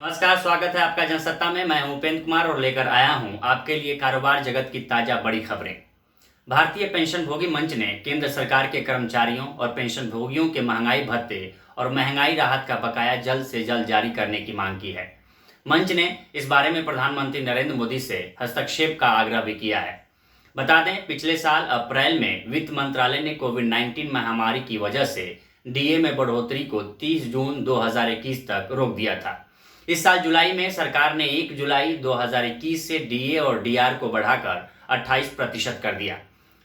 नमस्कार, स्वागत है आपका जनसत्ता में। मैं हूं उपेंद्र कुमार और लेकर आया हूं आपके लिए कारोबार जगत की ताजा बड़ी खबरें। भारतीय पेंशनभोगी मंच ने केंद्र सरकार के कर्मचारियों और पेंशनभोगियों के महंगाई भत्ते और महंगाई राहत का बकाया जल्द से जल्द जारी करने की मांग की है। मंच ने इस बारे में प्रधानमंत्री नरेंद्र मोदी से हस्तक्षेप का आग्रह भी किया है। बता दें, पिछले साल अप्रैल में वित्त मंत्रालय ने कोविड-19 महामारी की वजह से डीए में बढ़ोतरी को 30 जून 2021 तक रोक दिया था। इस साल जुलाई में सरकार ने 1 जुलाई 2021 से डीए और डीआर को बढ़ाकर 28% कर दिया।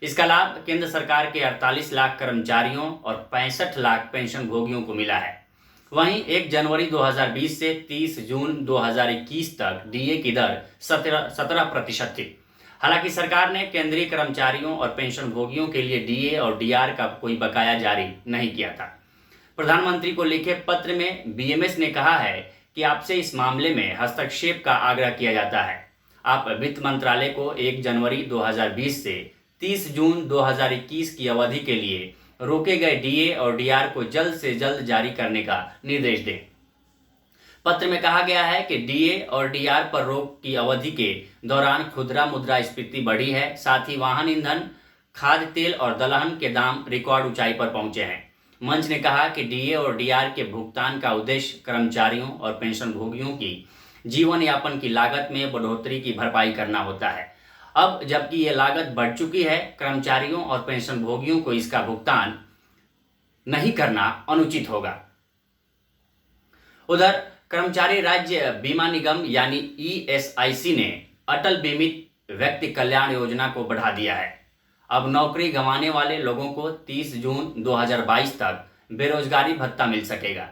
इसका लाभ केंद्र सरकार के 48 लाख कर्मचारियों और 65 लाख पेंशन भोगियों को मिला है। वहीं 1 जनवरी 2020 से 30 जून 2021 तक डीए की दर 17% थी। हालांकि सरकार ने केंद्रीय कर्मचारियों और पेंशन भोगियों के लिए डीए और डीआर का कोई बकाया जारी नहीं किया था। प्रधानमंत्री को लिखे पत्र में बीएमएस ने कहा है कि आपसे इस मामले में हस्तक्षेप का आग्रह किया जाता है। आप वित्त मंत्रालय को 1 जनवरी 2020 से 30 जून 2021 की अवधि के लिए रोके गए डीए और डीआर को जल्द से जल्द जारी करने का निर्देश दें। पत्र में कहा गया है कि डीए और डीआर पर रोक की अवधि के दौरान खुदरा मुद्रास्फीति बढ़ी है। साथ ही वाहन ईंधन, खाद्य तेल और दलहन के दाम रिकॉर्ड ऊंचाई पर पहुंचे हैं। मंच ने कहा कि डीए और डीआर के भुगतान का उद्देश्य कर्मचारियों और पेंशनभोगियों की जीवन यापन की लागत में बढ़ोतरी की भरपाई करना होता है। अब जबकि ये लागत बढ़ चुकी है, कर्मचारियों और पेंशनभोगियों को इसका भुगतान नहीं करना अनुचित होगा। उधर कर्मचारी राज्य बीमा निगम यानी ईएसआईसी ने अटल बीमित व्यक्ति कल्याण योजना को बढ़ा दिया है। अब नौकरी गंवाने वाले लोगों को 30 जून 2022 तक बेरोजगारी भत्ता मिल सकेगा।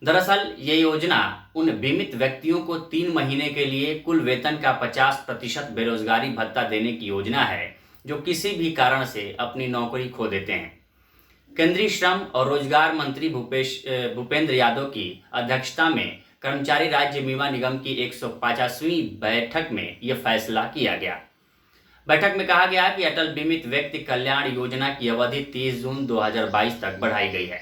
दरअसल ये योजना उन बीमित व्यक्तियों को 3 महीने के लिए कुल वेतन का 50% बेरोजगारी भत्ता देने की योजना है, जो किसी भी कारण से अपनी नौकरी खो देते हैं। केंद्रीय श्रम और रोजगार मंत्री भूपेंद्र यादव की अध्यक्षता में कर्मचारी राज्य बीमा निगम की 150वीं बैठक में यह फैसला किया गया। बैठक में कहा गया कि अटल बीमित व्यक्ति कल्याण योजना की अवधि 30 जून 2022 तक बढ़ाई गई है।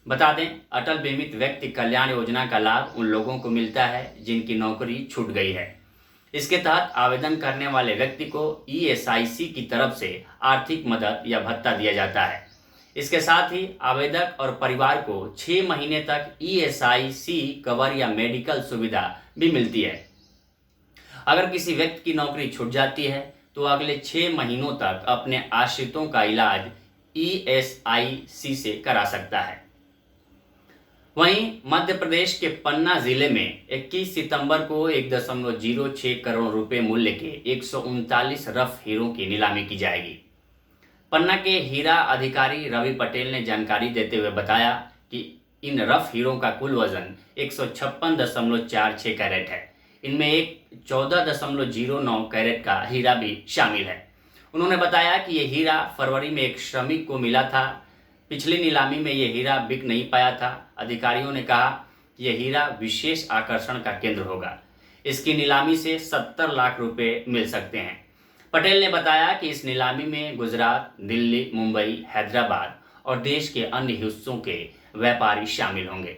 बता दें, अटल बीमित व्यक्ति कल्याण योजना का लाभ उन लोगों को मिलता है जिनकी नौकरी छूट गई है। इसके तहत आवेदन करने वाले व्यक्ति को ईएसआईसी की तरफ से आर्थिक मदद या भत्ता दिया जाता है। इसके साथ ही आवेदक और परिवार को 6 महीने तक ईएसआईसी कवर या मेडिकल सुविधा भी मिलती है। अगर किसी व्यक्ति की नौकरी छूट जाती है तो अगले 6 महीनों तक अपने आश्रितों का इलाज ईएसआईसी से करा सकता है। वहीं मध्य प्रदेश के पन्ना जिले में 21 सितंबर को 1.06 करोड़ रुपए मूल्य के 139 रफ हीरों की नीलामी की जाएगी। पन्ना के हीरा अधिकारी रवि पटेल ने जानकारी देते हुए बताया कि इन रफ हीरों का कुल वजन 156.46 कैरेट है। इनमें एक 14.09 कैरेट का हीरा भी शामिल है। उन्होंने बताया कि यह हीरा फरवरी में एक श्रमिक को मिला था। पिछली नीलामी में यह हीरा बिक नहीं पाया था। अधिकारियों ने कहा कि यह हीरा विशेष आकर्षण का केंद्र होगा। इसकी नीलामी से 70 लाख रुपए मिल सकते हैं। पटेल ने बताया कि इस नीलामी में गुजरात, दिल्ली, मुंबई, हैदराबाद और देश के अन्य हिस्सों के व्यापारी शामिल होंगे।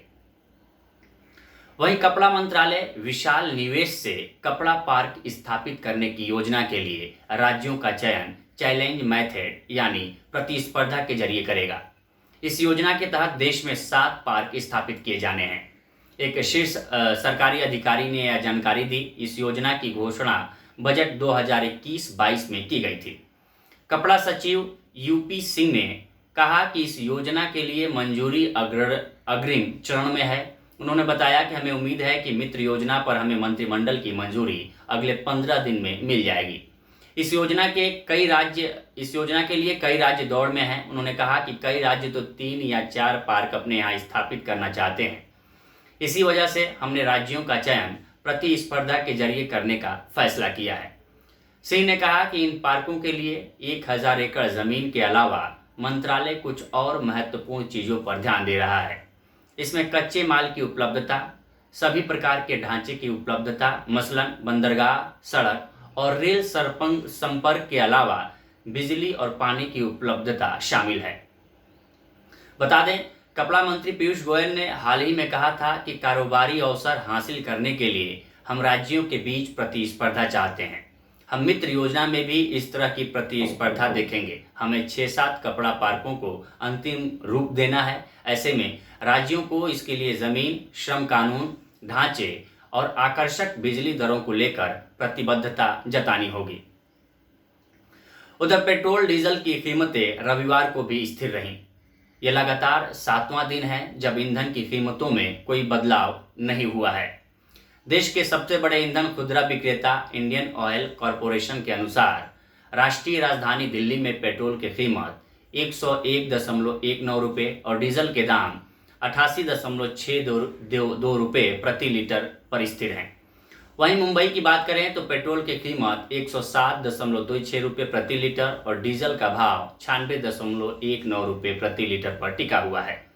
वहीं कपड़ा मंत्रालय विशाल निवेश से कपड़ा पार्क स्थापित करने की योजना के लिए राज्यों का चयन चैलेंज मेथड यानी प्रतिस्पर्धा के जरिए करेगा। इस योजना के तहत देश में 7 पार्क स्थापित किए जाने हैं। एक शीर्ष सरकारी अधिकारी ने यह जानकारी दी। इस योजना की घोषणा बजट 2021-22 में की गई थी। कपड़ा सचिव यूपी सिंह ने कहा कि इस योजना के लिए मंजूरी अग्रिम चरण में है। उन्होंने बताया कि हमें उम्मीद है कि मित्र योजना पर हमें मंत्रिमंडल की मंजूरी अगले 15 दिन में मिल जाएगी। इस योजना के लिए कई राज्य दौड़ में हैं। उन्होंने कहा कि कई राज्य तो 3 या 4 पार्क अपने यहाँ स्थापित करना चाहते हैं। इसी वजह से हमने राज्यों का चयन प्रतिस्पर्धा के जरिए करने का फैसला किया है। सिंह ने कहा कि इन पार्कों के लिए 1000 एकड़ जमीन के अलावा मंत्रालय कुछ और महत्वपूर्ण चीजों पर ध्यान दे रहा है। इसमें कच्चे माल की उपलब्धता, सभी प्रकार के ढांचे की उपलब्धता, मसलन बंदरगाह, सड़क और रेल संपर्क के अलावा बिजली और पानी की उपलब्धता शामिल है। बता दें, कपड़ा मंत्री पीयूष गोयल ने हाल ही में कहा था कि कारोबारी अवसर हासिल करने के लिए हम राज्यों के बीच प्रतिस्पर्धा चाहते हैं। हम मित्र योजना में भी इस तरह की प्रतिस्पर्धा देखेंगे। हमें 6-7 कपड़ा पार्कों को अंतिम रूप देना है। ऐसे में राज्यों को इसके लिए जमीन, श्रम कानून, ढांचे और आकर्षक बिजली दरों को लेकर प्रतिबद्धता जतानी होगी। उधर पेट्रोल डीजल की कीमतें रविवार को भी स्थिर रहीं। यह लगातार 7वां दिन है जब ईंधन की कीमतों में कोई बदलाव नहीं हुआ है। देश के सबसे बड़े ईंधन खुदरा विक्रेता इंडियन ऑयल कॉरपोरेशन के अनुसार राष्ट्रीय राजधानी दिल्ली में पेट्रोल की कीमत 101.19 रुपये और डीजल के दाम 88.62 रुपये प्रति लीटर पर स्थिर हैं। वहीं मुंबई की बात करें तो पेट्रोल की कीमत 107.26 रुपये प्रति लीटर और डीजल का भाव 96.19 रुपये प्रति लीटर पर टिका हुआ है।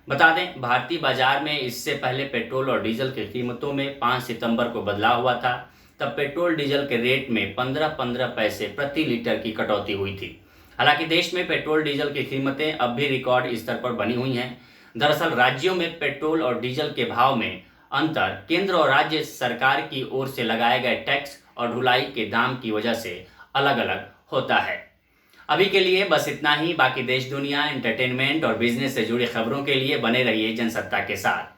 बता दें, भारतीय बाजार में इससे पहले पेट्रोल और डीजल की कीमतों में 5 सितंबर को बदलाव हुआ था। तब पेट्रोल डीजल के रेट में 15-15 पैसे प्रति लीटर की कटौती हुई थी। हालांकि देश में पेट्रोल डीजल की कीमतें अब भी रिकॉर्ड स्तर पर बनी हुई हैं। दरअसल राज्यों में पेट्रोल और डीजल के भाव में अंतर केंद्र और राज्य सरकार की ओर से लगाए गए टैक्स और ढुलाई के दाम की वजह से अलग अलग होता है। अभी के लिए बस इतना ही। बाकी देश दुनिया, एंटरटेनमेंट और बिजनेस से जुड़ी खबरों के लिए बने रहिए जनसत्ता के साथ।